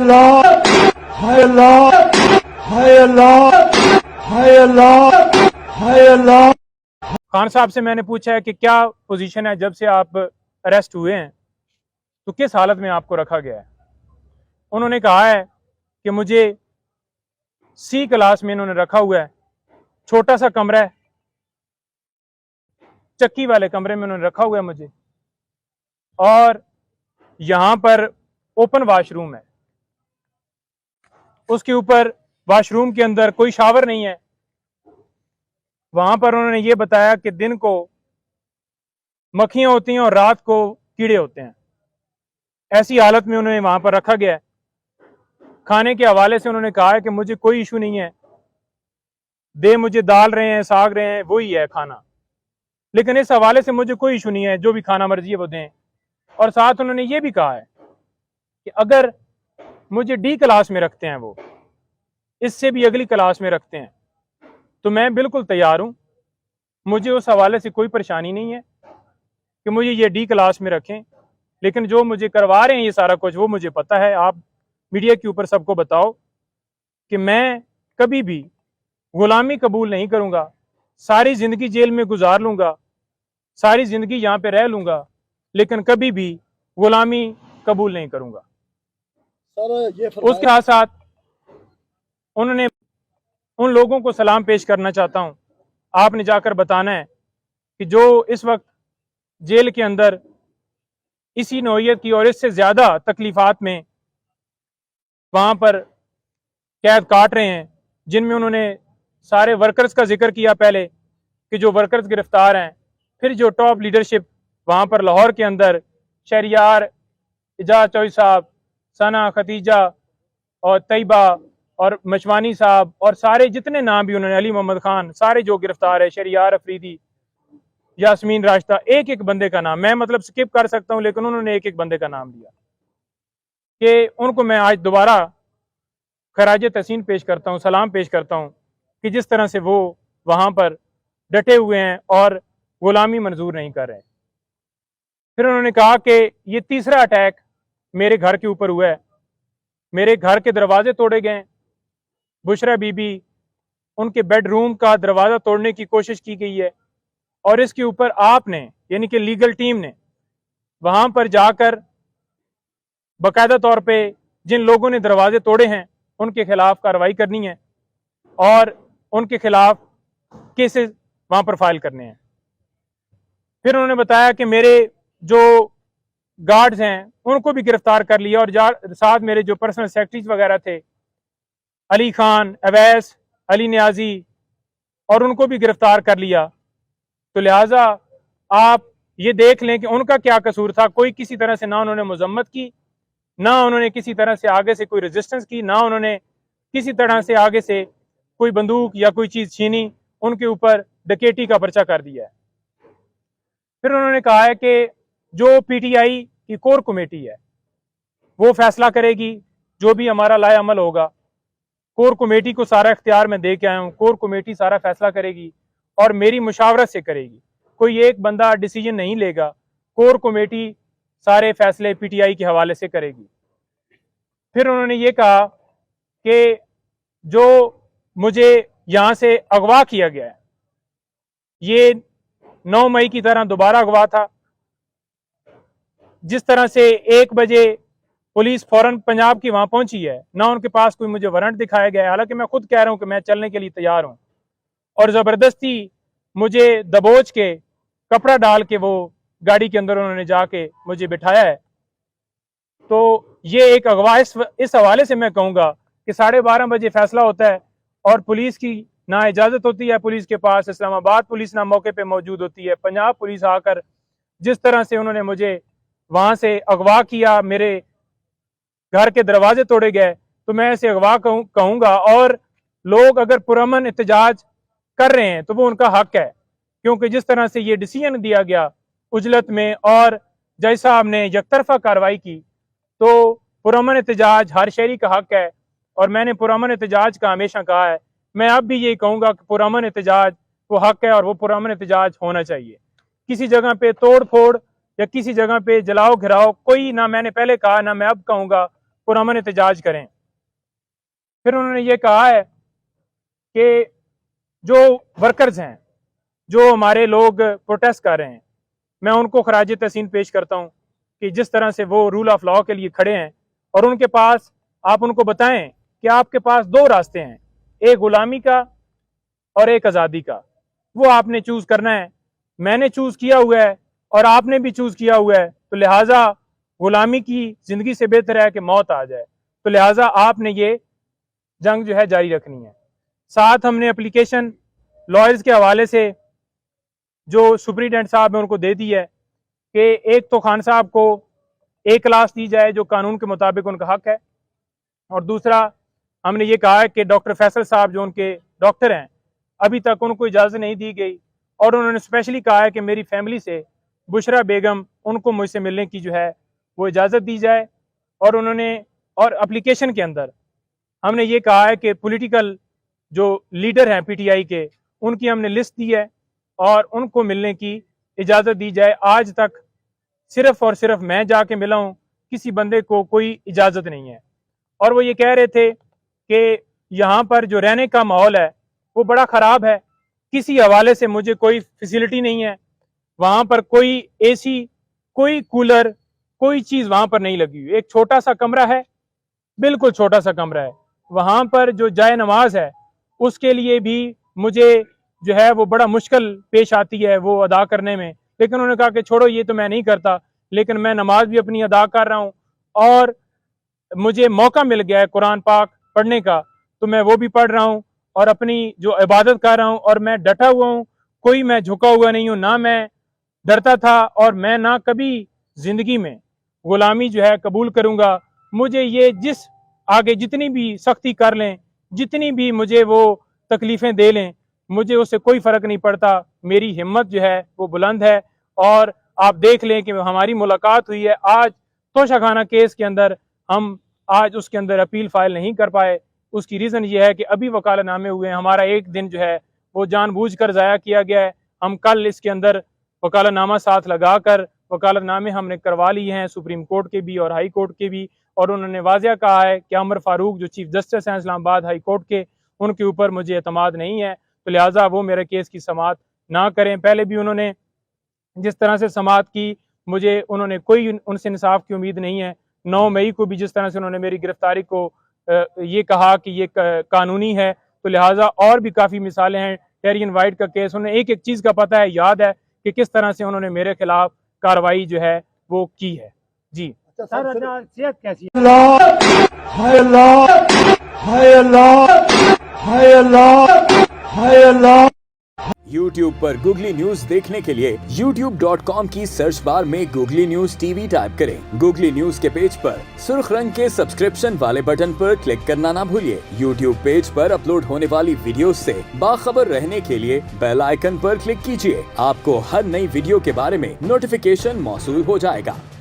अल्लाह हाय अल्लाह हाय अल्लाह हाय अल्लाह हाय अल्लाह। खान साहब से मैंने पूछा है कि क्या पोजीशन है जब से आप अरेस्ट हुए हैं, तो किस हालत में आपको रखा गया है। उन्होंने कहा है कि मुझे सी क्लास में इन्होंने रखा हुआ है, छोटा सा कमरा है, चक्की वाले कमरे में उन्होंने रखा हुआ है मुझे, और यहां पर ओपन वॉशरूम है, उसके ऊपर वॉशरूम के अंदर कोई शावर नहीं है। वहां पर उन्होंने ये बताया कि दिन को मक्खियां होती हैं और रात को कीड़े होते हैं। ऐसी हालत में उन्हें वहां पर रखा गया है। खाने के हवाले से उन्होंने कहा है कि मुझे कोई इशू नहीं है, दे मुझे दाल रहे हैं, साग रहे हैं, वही है खाना, लेकिन इस हवाले से मुझे कोई इशू नहीं है, जो भी खाना मर्जी है वो दें। और साथ उन्होंने ये भी कहा है कि अगर मुझे डी क्लास में रखते हैं, वो इससे भी अगली क्लास में रखते हैं, तो मैं बिल्कुल तैयार हूं, मुझे उस हवाले से कोई परेशानी नहीं है कि मुझे ये डी क्लास में रखें। लेकिन जो मुझे करवा रहे हैं ये सारा कुछ, वो मुझे पता है। आप मीडिया के ऊपर सबको बताओ कि मैं कभी भी गुलामी कबूल नहीं करूंगा, सारी जिंदगी जेल में गुजार लूंगा, सारी जिंदगी यहां पे रह लूंगा, लेकिन कभी भी गुलामी कबूल नहीं करूंगा। सर ये उसके साथ साथ उन्होंने उन लोगों को सलाम पेश करना चाहता हूं, आपने जाकर बताना है कि जो इस वक्त जेल के अंदर इसी नौइयत की और इससे ज्यादा तकलीफात में वहां पर कैद काट रहे हैं, जिनमें उन्होंने सारे वर्कर्स का जिक्र किया पहले कि जो वर्कर्स गिरफ्तार हैं, फिर जो टॉप लीडरशिप वहां पर लाहौर के अंदर शहरियार, इजाज चौधरी साहब, सना, खतीजा और तैयबा और मशवानी साहब और सारे जितने नाम भी उन्होंने, अली मोहम्मद खान, सारे जो गिरफ्तार है, शहरियार अफरीदी, यास्मीन राश्ता, एक एक बंदे का नाम मैं मतलब स्किप कर सकता हूं, लेकिन उन्होंने एक एक बंदे का नाम दिया कि उनको मैं आज दोबारा खराज तहसीन पेश करता हूं, सलाम पेश करता हूं कि जिस तरह से वो वहां पर डटे हुए हैं और गुलामी मंजूर नहीं कर रहे। फिर उन्होंने कहा कि ये तीसरा अटैक मेरे घर के ऊपर हुआ है, मेरे घर के दरवाजे तोड़े गए, बुशरा बीबी, उनके बेडरूम का दरवाजा तोड़ने की कोशिश की गई है, और इसके ऊपर आपने यानी कि लीगल टीम ने वहां पर जाकर बाकायदा तौर पे जिन लोगों ने दरवाजे तोड़े हैं उनके खिलाफ कार्रवाई करनी है और उनके खिलाफ केसेस वहां पर फाइल करने हैं। फिर उन्होंने बताया कि मेरे जो गार्ड्स हैं उनको भी गिरफ्तार कर लिया, और साथ मेरे जो पर्सनल सेक्रेटरीज वगैरह थे, अली खान, अवैस, अली न्याजी, और उनको भी गिरफ्तार कर लिया। तो लिहाजा आप ये देख लें कि उनका क्या कसूर था। कोई किसी तरह से ना उन्होंने मजम्मत की, ना उन्होंने किसी तरह से आगे से कोई रेजिस्टेंस की, ना उन्होंने किसी तरह से आगे से कोई बंदूक या कोई चीज छीनी, उनके ऊपर डकैती का पर्चा कर दिया है। फिर उन्होंने कहा है कि जो पीटीआई की कोर कमेटी है वो फैसला करेगी, जो भी हमारा लाए अमल होगा, कोर कमेटी को सारा इख्तियार मैं दे के आया हूँ, कोर कमेटी सारा फैसला करेगी और मेरी मुशावरत से करेगी, कोई एक बंदा डिसीजन नहीं लेगा, कोर कमेटी सारे फैसले पीटीआई के हवाले से करेगी। फिर उन्होंने ये कहा कि जो मुझे यहां से अगवा किया गया है, ये 9 मई की तरह दोबारा अगवा था। जिस तरह से 1 बजे पुलिस फौरन पंजाब की वहां पहुंची है, ना उनके पास कोई मुझे वारंट दिखाया गया है, हालांकि मैं खुद कह रहा हूं कि मैं चलने के लिए तैयार हूं, और जबरदस्ती मुझे दबोच के कपड़ा डाल के वो गाड़ी के अंदर उन्होंने जाके मुझे बिठाया है। तो ये एक अगवा, इस हवाले से मैं कहूंगा कि 12:30 बजे फैसला होता है और पुलिस की ना इजाजत होती है, पुलिस के पास इस्लामाबाद पुलिस ना मौके पे मौजूद होती है, पंजाब पुलिस आकर जिस तरह से उन्होंने मुझे वहां से अगवा किया, मेरे घर के दरवाजे तोड़े गए, तो मैं इसे अगवा कहूंगा। और लोग अगर पुरअमन एहतजाज कर रहे हैं तो वो उनका हक है, क्योंकि जिस तरह से ये डिसीजन दिया गया उजलत में और जज साहब ने यकतरफा कार्रवाई की, तो पुरअमन एहतजाज हर शहरी का हक है, और मैंने पुरअमन एहतजाज का हमेशा कहा है। मैं अब भी यही कहूंगा कि पुरअमन एहतजाज वो हक है और वो पुरअमन एहतजाज होना चाहिए। किसी जगह पे तोड़ फोड़ या किसी जगह पे जलाओ घिराओ कोई, ना मैंने पहले कहा ना मैं अब कहूंगा, पुरअमन एहतजाज करें। फिर उन्होंने ये कहा है कि जो वर्कर्स हैं, जो हमारे लोग प्रोटेस्ट कर रहे हैं, मैं उनको खराज तहसीन पेश करता हूँ कि जिस तरह से वो रूल ऑफ लॉ के लिए खड़े हैं और उनके पास, आप उनको बताएं कि आपके पास दो रास्ते हैं, एक गुलामी का और एक आज़ादी का। वो आपने चूज करना है। मैंने चूज किया हुआ है और आपने भी चूज किया हुआ है, तो लिहाजा गुलामी की जिंदगी से बेहतर है कि मौत आ जाए। तो लिहाजा आपने ये जंग जो है जारी रखनी है। साथ हमने एप्लीकेशन लॉयर्स के हवाले से जो सुप्रीडेंट साहब हैं उनको दे दी है कि एक तो खान साहब को एक क्लास दी जाए जो कानून के मुताबिक उनका हक है, और दूसरा हमने ये कहा है कि डॉक्टर फैसल साहब जो उनके डॉक्टर हैं, अभी तक उनको इजाज़त नहीं दी गई, और उन्होंने स्पेशली कहा है कि मेरी फैमिली से बुशरा बेगम, उनको मुझसे मिलने की जो है वो इजाज़त दी जाए। और उन्होंने, और एप्लीकेशन के अंदर हमने ये कहा है कि पॉलिटिकल जो लीडर हैं पीटीआई के, उनकी हमने लिस्ट दी है और उनको मिलने की इजाज़त दी जाए। आज तक सिर्फ और सिर्फ मैं जाके मिला हूँ, किसी बंदे को कोई इजाज़त नहीं है। और वो ये कह रहे थे कि यहाँ पर जो रहने का माहौल है वो बड़ा ख़राब है, किसी हवाले से मुझे कोई फैसिलिटी नहीं है, वहाँ पर कोई एसी, कोई कूलर, कोई चीज़ वहाँ पर नहीं लगी हुई। एक छोटा सा कमरा है, बिल्कुल छोटा सा कमरा है। वहाँ पर जो जाए नमाज है उसके लिए भी मुझे जो है वो बड़ा मुश्किल पेश आती है वो अदा करने में। लेकिन उन्होंने कहा कि छोड़ो, ये तो मैं नहीं करता, लेकिन मैं नमाज भी अपनी अदा कर रहा हूँ और मुझे मौका मिल गया है कुरान पाक पढ़ने का, तो मैं वो भी पढ़ रहा हूँ और अपनी जो इबादत कर रहा हूँ, और मैं डटा हुआ हूँ, कोई मैं झुका हुआ नहीं हूँ, ना मैं डरता था और मैं ना कभी जिंदगी में गुलामी जो है कबूल करूँगा। मुझे ये जिस आगे जितनी भी सख्ती कर लें, जितनी भी मुझे वो तकलीफ़ें दे लें, मुझे उससे कोई फ़र्क नहीं पड़ता। मेरी हिम्मत जो है वो बुलंद है। और आप देख लें कि हमारी मुलाकात हुई है आज तोशाखाना केस के अंदर, हम आज उसके अंदर अपील फाइल नहीं कर पाए। उसकी रीज़न ये है कि अभी वकालतनामे हुए हैं, हमारा एक दिन जो है वो जानबूझकर ज़ाया किया गया है। हम कल इसके अंदर वकालतनामा साथ लगा कर वकालतनामे हमने करवा लिए हैं, सुप्रीम कोर्ट के भी और हाई कोर्ट के भी। और उन्होंने वाज़िया कहा है कि अमर फारूक जो चीफ जस्टिस हैं इस्लामाबाद हाई कोर्ट के, उनके ऊपर मुझे एतमाद नहीं है, तो लिहाजा वो मेरे केस की समाअत ना करें। पहले भी उन्होंने जिस तरह से समाअत की, मुझे उन्होंने कोई उनसे इंसाफ की उम्मीद नहीं है। 9 मई को भी जिस तरह से उन्होंने मेरी गिरफ्तारी को ये कहा कि ये कानूनी है, तो लिहाजा और भी काफ़ी मिसालें हैं। टेरियन वाइट का केस, उन्हें एक एक चीज़ का पता है, याद है कि किस तरह से उन्होंने मेरे खिलाफ कार्रवाई जो है वो की है। जी अच्छा सर, सेहत कैसी है? अल्लाह, हाय अल्लाह, हाय अल्लाह, हाय अल्लाह, हाय अल्लाह। YouTube पर गूगली न्यूज देखने के लिए youtube.com की सर्च बार में गूगली न्यूज टीवी टाइप करें। गूगली न्यूज के पेज पर सुर्ख रंग के सब्सक्रिप्शन वाले बटन पर क्लिक करना ना भूलिए। YouTube पेज पर अपलोड होने वाली वीडियो से बाखबर रहने के लिए बेल आइकन पर क्लिक कीजिए। आपको हर नई वीडियो के बारे में नोटिफिकेशन मौसूल हो जाएगा।